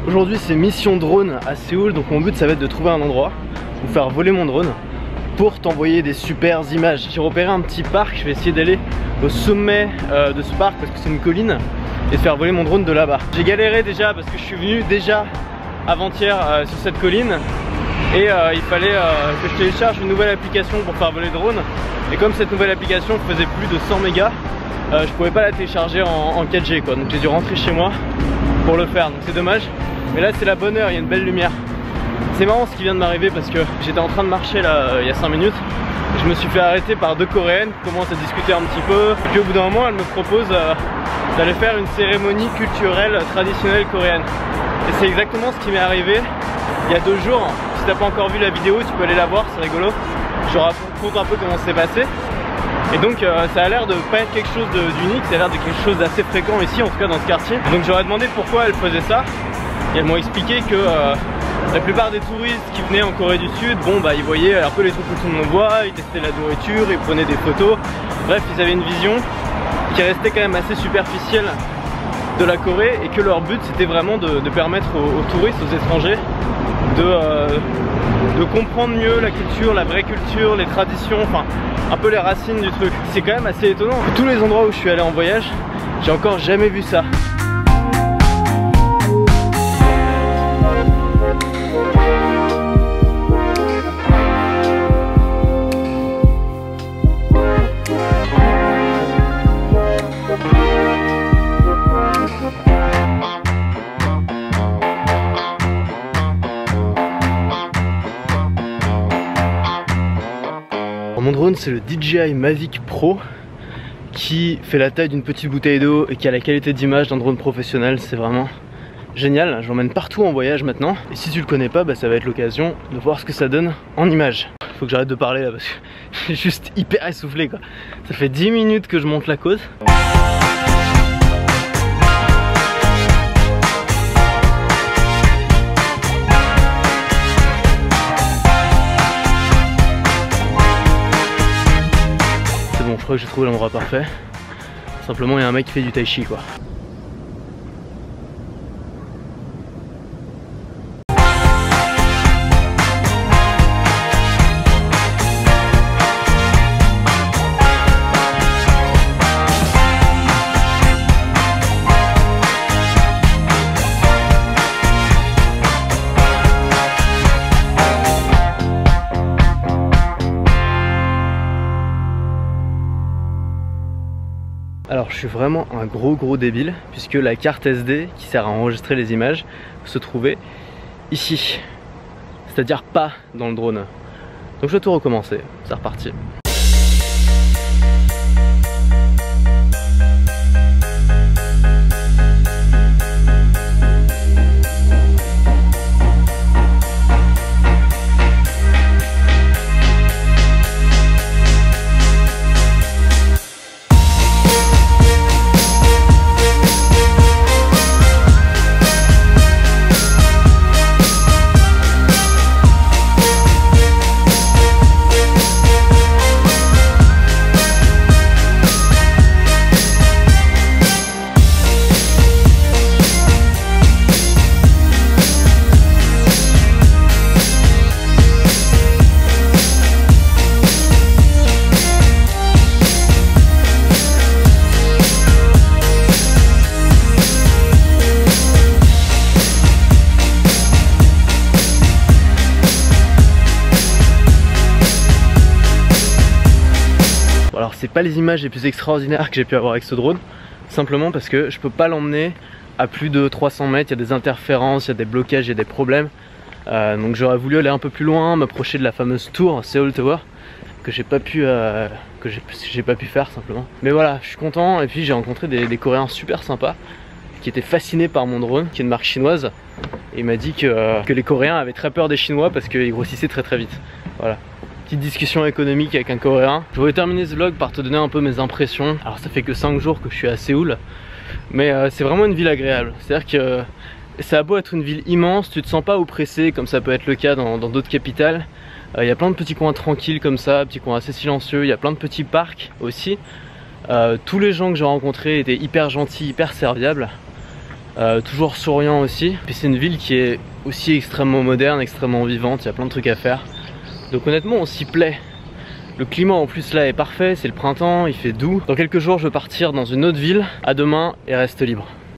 Aujourd'hui c'est mission drone à Séoul, donc mon but ça va être de trouver un endroit où faire voler mon drone pour t'envoyer des super images. J'ai repéré un petit parc, je vais essayer d'aller au sommet de ce parc parce que c'est une colline et de faire voler mon drone de là-bas. J'ai galéré déjà parce que je suis venu déjà avant-hier sur cette colline et il fallait que je télécharge une nouvelle application pour faire voler le drone, et comme cette nouvelle application faisait plus de 100 mégas, je pouvais pas la télécharger en 4G quoi, donc j'ai dû rentrer chez moi pour le faire, donc c'est dommage. Mais là c'est la bonne heure, il y a une belle lumière. C'est marrant ce qui vient de m'arriver parce que j'étais en train de marcher là il y a 5 minutes. Je me suis fait arrêter par deux coréennes qui commencent à discuter un petit peu. Et puis au bout d'un moment elles me proposent d'aller faire une cérémonie culturelle traditionnelle coréenne. Et c'est exactement ce qui m'est arrivé il y a 2 jours. Si t'as pas encore vu la vidéo, tu peux aller la voir, c'est rigolo. Je raconte un peu comment c'est passé. Et donc ça a l'air de pas être quelque chose d'unique, ça a l'air de quelque chose d'assez fréquent ici, en tout cas dans ce quartier. Donc j'aurais demandé pourquoi elles faisaient ça. Et elles m'ont expliqué que la plupart des touristes qui venaient en Corée du Sud, bon bah ils voyaient un peu les trucs que tout le monde voit, ils testaient la nourriture, ils prenaient des photos. Bref, ils avaient une vision qui restait quand même assez superficielle de la Corée, et que leur but c'était vraiment de permettre aux touristes, aux étrangers de comprendre mieux la culture, la vraie culture, les traditions, enfin un peu les racines du truc. C'est quand même assez étonnant. Tous les endroits où je suis allé en voyage, j'ai encore jamais vu ça. Mon drone c'est le DJI Mavic Pro qui fait la taille d'une petite bouteille d'eau et qui a la qualité d'image d'un drone professionnel. C'est vraiment génial, je l'emmène partout en voyage maintenant. Et si tu le connais pas, bah, ça va être l'occasion de voir ce que ça donne en image. Faut que j'arrête de parler là parce que je suis juste hyper essoufflé quoi. Ça fait 10 minutes que je monte la côte. Je crois que j'ai trouvé l'endroit parfait. Simplement il y a un mec qui fait du tai chi quoi. Alors je suis vraiment un gros débile puisque la carte SD qui sert à enregistrer les images se trouvait ici, c'est-à-dire pas dans le drone. Donc je vais tout recommencer, c'est reparti. Alors c'est pas les images les plus extraordinaires que j'ai pu avoir avec ce drone, simplement parce que je peux pas l'emmener à plus de 300 mètres, il y a des interférences, il y a des blocages, il y a des problèmes. Donc j'aurais voulu aller un peu plus loin, m'approcher de la fameuse tour Seoul Tower que j'ai pas pu faire simplement. Mais voilà, je suis content, et puis j'ai rencontré des Coréens super sympas qui étaient fascinés par mon drone, qui est une marque chinoise, et il m'a dit que les Coréens avaient très peur des Chinois parce qu'ils grossissaient très vite. Voilà. Petite discussion économique avec un Coréen. Je voulais terminer ce vlog par te donner un peu mes impressions. Alors ça fait que 5 jours que je suis à Séoul, mais c'est vraiment une ville agréable. C'est-à-dire que ça a beau être une ville immense, tu te sens pas oppressé comme ça peut être le cas dans d'autres capitales. Il y a plein de petits coins tranquilles comme ça, petits coins assez silencieux, il y a plein de petits parcs aussi. Tous les gens que j'ai rencontrés étaient hyper gentils, hyper serviables. toujours souriant aussi. Puis c'est une ville qui est aussi extrêmement moderne, extrêmement vivante, il y a plein de trucs à faire. Donc honnêtement on s'y plaît. Le climat en plus là est parfait, c'est le printemps, il fait doux. Dans quelques jours je vais partir dans une autre ville. À demain et reste libre.